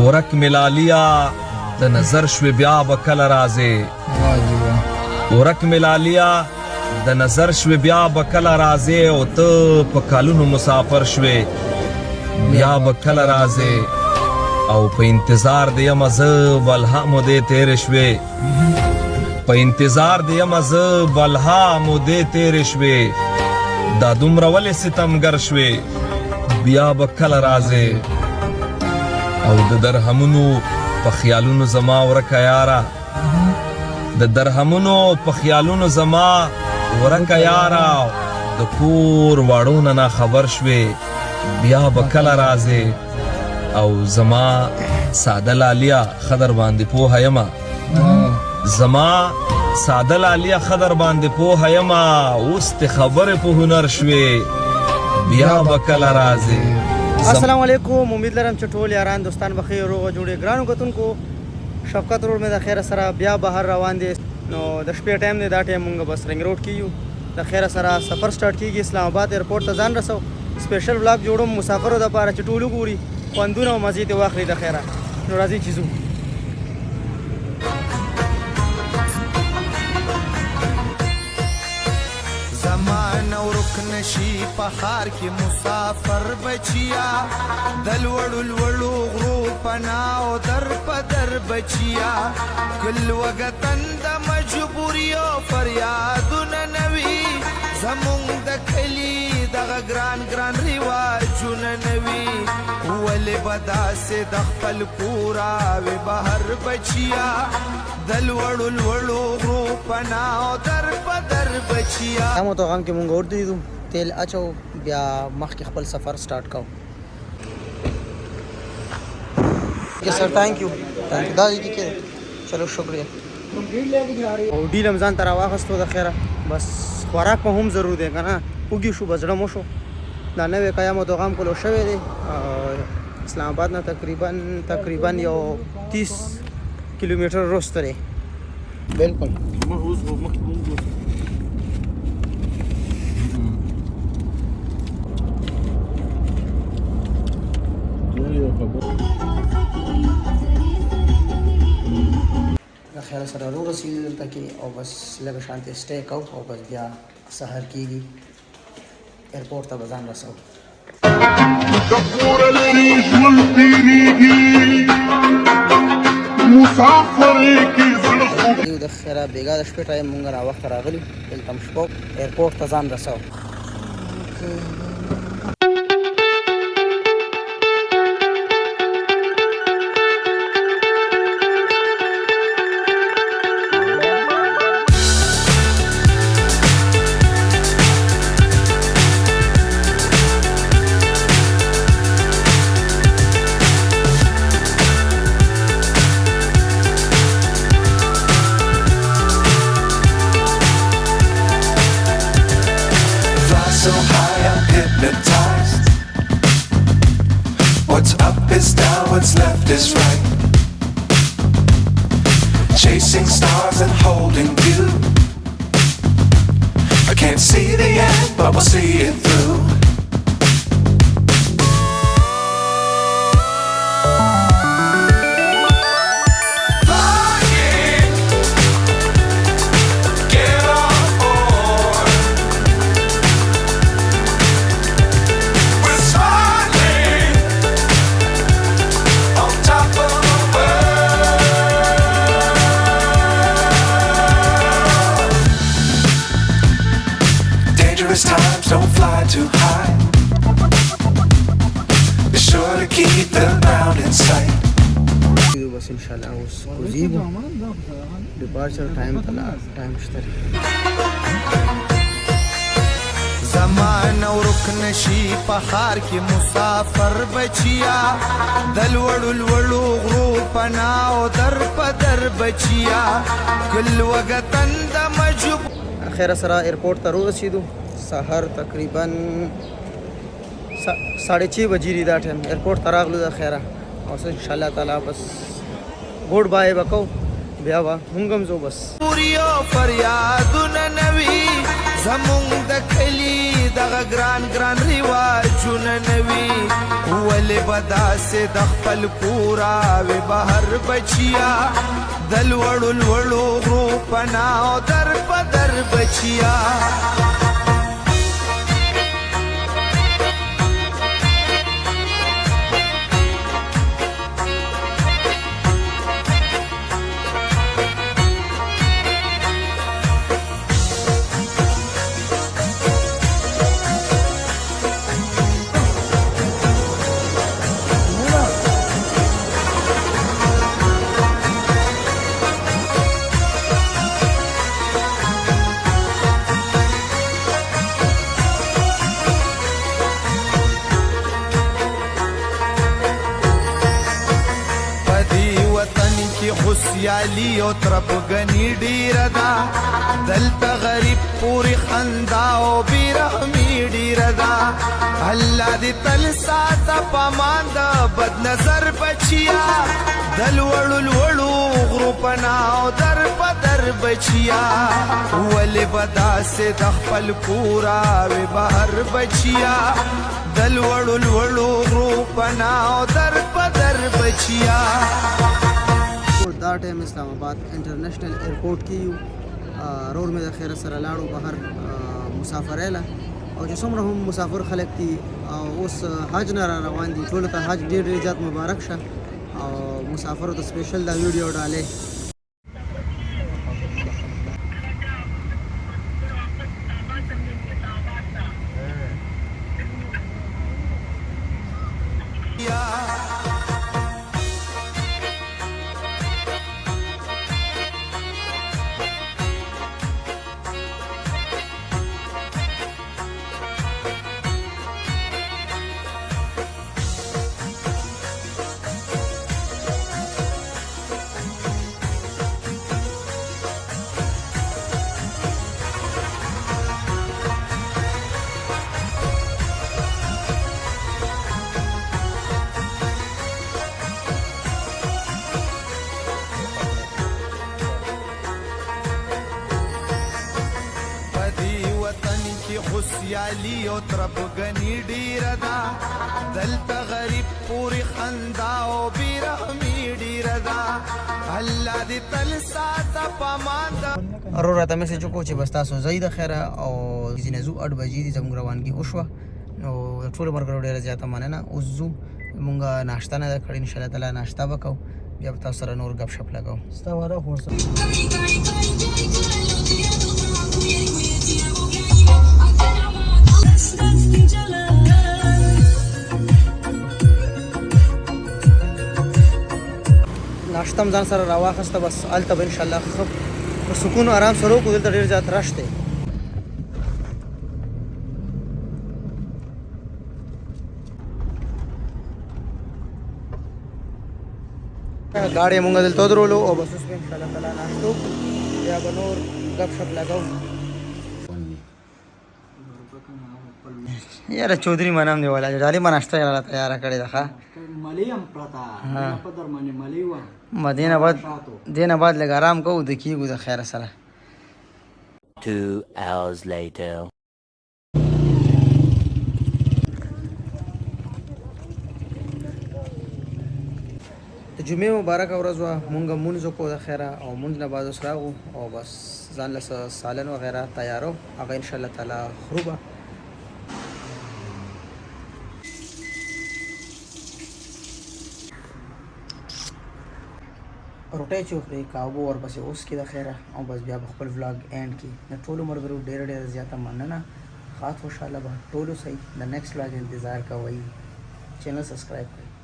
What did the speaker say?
ورک ملا لیا د نظر شوی بیا به کله راځې ورک ملا لیا د نظر شوی بیا به کله راځې او ته په کالونو مسافر شوی بیا به کله راځې او په انتظار د یم زه بلها مودې تېرې شوې په انتظار د یم زه بلها مودې تېرې شوې دا دومره ولې ستمګر شوې بیا به کله راځې او د درهمونو په خیالونو زما ورکه یاره د درهمونو په خیالونو زما ورکه یاره د کور واړو نه خبر شوې بیا به کله راځې او زما ساده لالیا خدر باندې پوهه یمه زما ساده لالیا خدر باندې پوهه یمه اوس ته خبرې په هنر شوې بیا به کله راځې. السلام علیکم، امید لرم چې ټول یاران دوستان بخیر روغ جوړې. ګرانو کتونکو، شفقت روډ مې د خیره سره بیا بهر روان دي. نو د شپې ټایم دی، دا ټایم مونږ بس رنګ روډ کې یو. د خیره سره سفر سٹارټ کیږي، اسلام آباد ایرپورټ ته ځان رسو. سپیشل ولاګ جوړوم مسافرو دپاره چې ټول وګوري، خوندونه او مزې ترې واخلي. د خیره نو راځئ چې ځو. زمانه ورک نشي په ښار کې مسافر بچیا د لوړو لوړو غرو پناه او در په در بچیا کل وګتن د مجبوریو فریادونه نوي زمونږ د کلي دغه ګران ګران رواجونه نوي ولې به داسې د خپل کوره وې بهر بچیا د لوړو لوړو غرو پناه او در په در بچیا. هم تو غم کې مونږ ورته تیل اچو بیا مخکې خپل سفر سٹارټ کوو. سر تھینک یو دا دې کې چلو شکریہ. او ډیل هم ځان ته راواخستو. د خیره بس خوراک په هم ضرور دی که نه وږي شو به زړه مو شو. دا نوی قیامت غم کلو شوی دی اسلام آباد نه تقریبا یو 30 کیلومیټر وروسته دی. بالکل د خیره سره ورسېدو دلته کې او بس لږه شانتې سټې کوو او بس بیا سهار کېږي ایرپورټ ته به ځان رسوو. د خیره بېګا د شپې ټایم مونږ راوخته راغلي دلته هم شپو ایرپورټ ته ځان رسوو. So high I'm hypnotized. What's up is down, what's left is right. Chasing stars and holding you. I can't see the end, but we'll see it through. Times don't fly too high. Be sure to keep the ground in sight. بس ان شاء الله اوس کوزیږو ډیپارچر ټایم شته. زمانه ورک نشي په ښار کې مسافر بچیا د لوړو لوړو غرو پناه او در په در بچیا کل وګتن د مجبور. خیره سره ایرپورټ ته ورسېدو. سهار تقریبا 6:30 بجې دی دا ټایم. ایرپورټ ته راغلو د خیره او ان شاء الله تعالی بس ګوډ بای وکړو بیا به موږ هم ځو. بس پوریو فریادونه نوي زمونږ د کلي دغه ګران ګران رواجونه نوي ولې به داسې د خپل کوره وې بهر بچیا د لوړو لوړو غرو پناه او در په در بچیا خوشیالی او ترپګنی ډیره ده دلته غریب پوری خندا او بیرحمی ډیره ده الله دې تل ساته پامان د بد نظر بچیا دل وړو لوړو غرو پناه او در په در بچیا ولې به داسې د خپل کوره وې بهر بچیا دل وړو لوړو غرو پناه او در په در بچیا دا ټایم اسلام آباد انټرنیشنل ایرپورټ کې یو رور مې د خیر سره لاړو بهر مسافرۍ له او چې څومره هم مسافر خلک دي اوس حج نه را روان دي ټولو ته حج ډېر ډېر زیات مبارک شه او مسافرو ته سپیشل دا ویډیو ډالې خوشیالی او ترپګنی ډیره ده دلته غریب پوری خندا او بیرحمی ډیره ده الله دې تل ساته پامان ده ارو راته میسج کو چې بس تاسو زید خیره او زینزو 8 بجې دي زموږ روانګي وشوه نو ټول مرګرو ډیره زیاته مننه اوس زو مونږه ناشته نه کړی ان شاء الله تعالی ناشته وکاو بیا تاسو سره نور غب شپ لګاو ستا واره خورسه ناشتم ځان سره راواخسته بس الته به ان شاء الله خب سکون آرام سره کو دلته ډیر زیات رش دی गाड़ी मुंगा दिल तो लो और बस उसमें इंशाल्लाह ताला नाश्तो या बनोर गपशप लगाओ यार चौधरी मनाम दे वाला जाली में नाश्ता यार तैयार करे देखा मलियम प्रता पदर माने मलिवा मदीनाबाद लगा आराम को देखिए गुदा खैर सला 2 hours later جمعه مبارک ورځ وا مونږه مونږ کو د خیره او مونږ نه بعد سراغو او بس ځان له سالن وغیرہ تیارو هغه ان شاء الله تعالی خروبه روټي چوکري کاوبو اور پسې اوس کې د خیره او بس بیا خپل vlog اینڈ کې نه ټولو مرګرو ډېر ډېر زیاته مننه خاص خوشاله به ټولو صحیح د نیکسټ vlog انتظار کوي چینل سبسکرایب کړئ